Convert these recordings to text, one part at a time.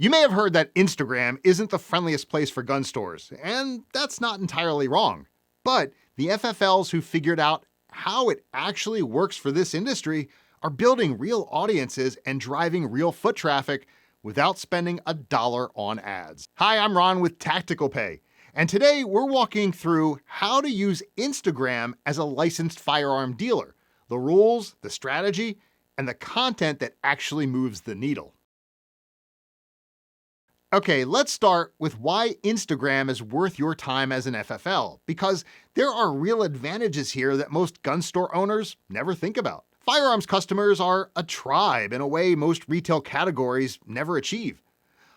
You may have heard that Instagram isn't the friendliest place for gun stores, and that's not entirely wrong. But the FFLs who figured out how it actually works for this industry are building real audiences and driving real foot traffic without spending a dollar on ads. Hi, I'm Ron with TacticalPay, and today we're walking through how to use Instagram as a licensed firearm dealer, the rules, the strategy, and the content that actually moves the needle. Okay, let's start with why Instagram is worth your time as an FFL, because there are real advantages here that most gun store owners never think about. Firearms customers are a tribe in a way most retail categories never achieve.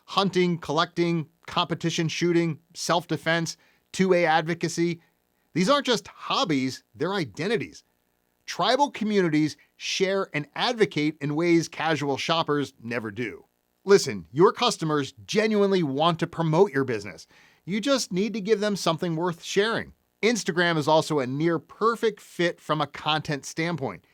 Hunting, collecting, competition shooting, self-defense, 2A advocacy, these aren't just hobbies, they're identities. Tribal communities share and advocate in ways casual shoppers never do. Listen, your customers genuinely want to promote your business. You just need to give them something worth sharing. Instagram is also a near perfect fit from a content standpoint.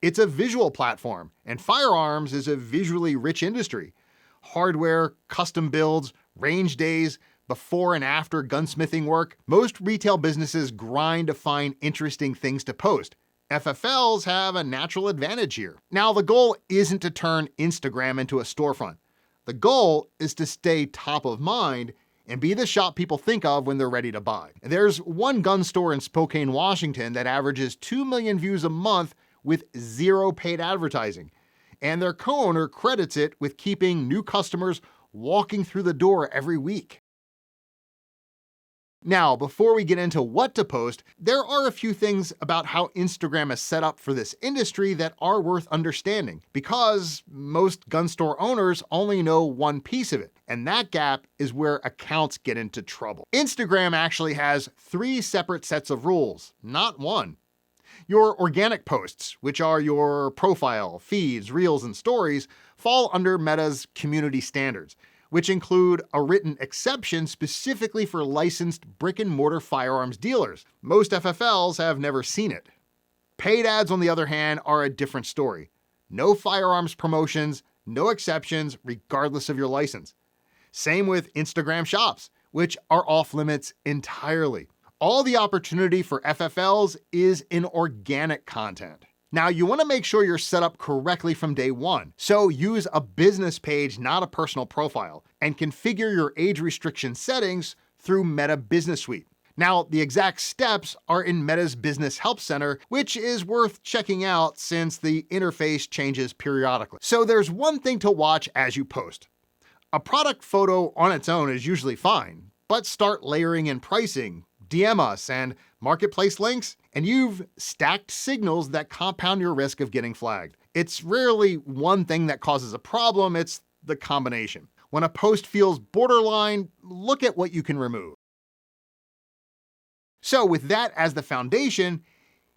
It's a visual platform, and firearms is a visually rich industry. Hardware, custom builds, range days, before and after gunsmithing work, most retail businesses grind to find interesting things to post. FFLs have a natural advantage here. Now, the goal isn't to turn Instagram into a storefront. The goal is to stay top of mind and be the shop people think of when they're ready to buy. There's one gun store in Spokane, Washington that averages 2 million views a month with zero paid advertising. And their co-owner credits it with keeping new customers walking through the door every week. Now, before we get into what to post, there are a few things about how Instagram is set up for this industry that are worth understanding, because most gun store owners only know one piece of it, and that gap is where accounts get into trouble. Instagram actually has 3 separate sets of rules, not one. Your organic posts, which are your profile, feeds, reels, and stories, fall under Meta's community standards, which include a written exception specifically for licensed brick-and-mortar firearms dealers. Most FFLs have never seen it. Paid ads, on the other hand, are a different story. No firearms promotions, no exceptions, regardless of your license. Same with Instagram shops, which are off limits entirely. All the opportunity for FFLs is in organic content. Now, you want to make sure you're set up correctly from day one, so use a business page, not a personal profile, and configure your age restriction settings through Meta Business Suite. Now, the exact steps are in Meta's Business Help Center, which is worth checking out since the interface changes periodically. So there's one thing to watch as you post. A product photo on its own is usually fine, but start layering in pricing, DM us, and marketplace links, and you've stacked signals that compound your risk of getting flagged. It's rarely one thing that causes a problem, it's the combination. When a post feels borderline, look at what you can remove. So with that as the foundation,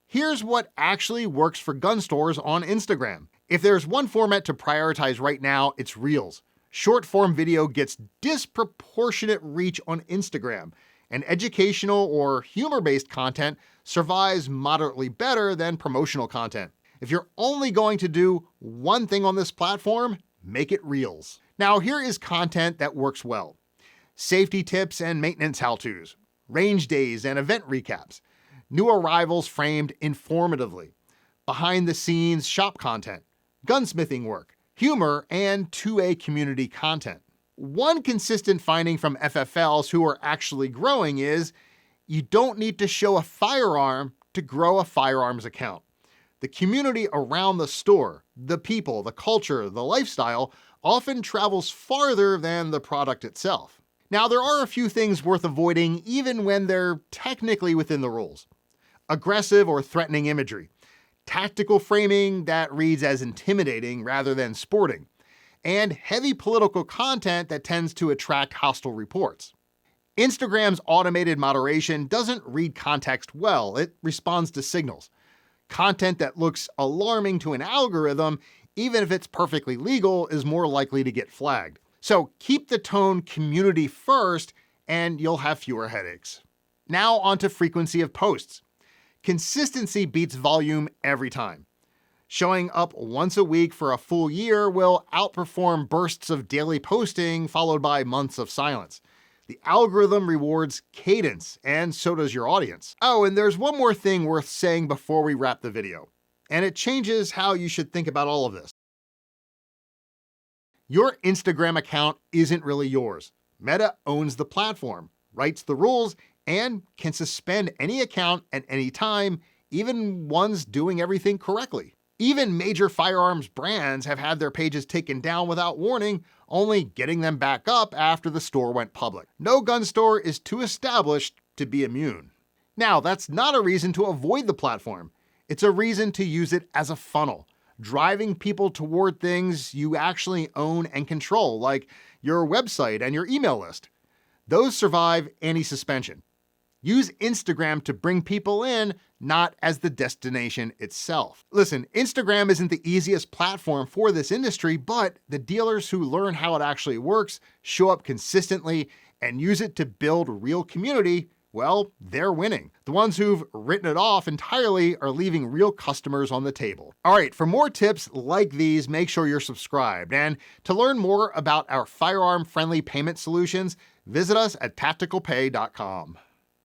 here's what actually works for gun stores on Instagram. If there's one format to prioritize right now, it's Reels. Short-form video gets disproportionate reach on Instagram, and educational or humor-based content survives moderately better than promotional content. If you're only going to do one thing on this platform, make it Reels. Now, here is content that works well. Safety tips and maintenance how-tos, range days and event recaps, new arrivals framed informatively, behind-the-scenes shop content, gunsmithing work, humor, and 2A community content. One consistent finding from FFLs who are actually growing is you don't need to show a firearm to grow a firearms account. The community around the store, the people, the culture, the lifestyle often travels farther than the product itself. Now, there are a few things worth avoiding even when they're technically within the rules. Aggressive or threatening imagery, tactical framing that reads as intimidating rather than sporting, and heavy political content that tends to attract hostile reports. Instagram's automated moderation doesn't read context well, it responds to signals. Content that looks alarming to an algorithm, even if it's perfectly legal, is more likely to get flagged. So keep the tone community first, and you'll have fewer headaches. Now onto frequency of posts. Consistency beats volume every time. Showing up once a week for a full year will outperform bursts of daily posting followed by months of silence. The algorithm rewards cadence, and so does your audience. Oh, and there's one more thing worth saying before we wrap the video, and it changes how you should think about all of this. Your Instagram account isn't really yours. Meta owns the platform, writes the rules, and can suspend any account at any time, even ones doing everything correctly. Even major firearms brands have had their pages taken down without warning, only getting them back up after the store went public. No gun store is too established to be immune. Now, that's not a reason to avoid the platform. It's a reason to use it as a funnel, driving people toward things you actually own and control, like your website and your email list. Those survive any suspension. Use Instagram to bring people in, not as the destination itself. Listen, Instagram isn't the easiest platform for this industry, but the dealers who learn how it actually works, show up consistently, and use it to build real community, well, they're winning. The ones who've written it off entirely are leaving real customers on the table. All right, for more tips like these, make sure you're subscribed. And to learn more about our firearm-friendly payment solutions, visit us at TacticalPay.com.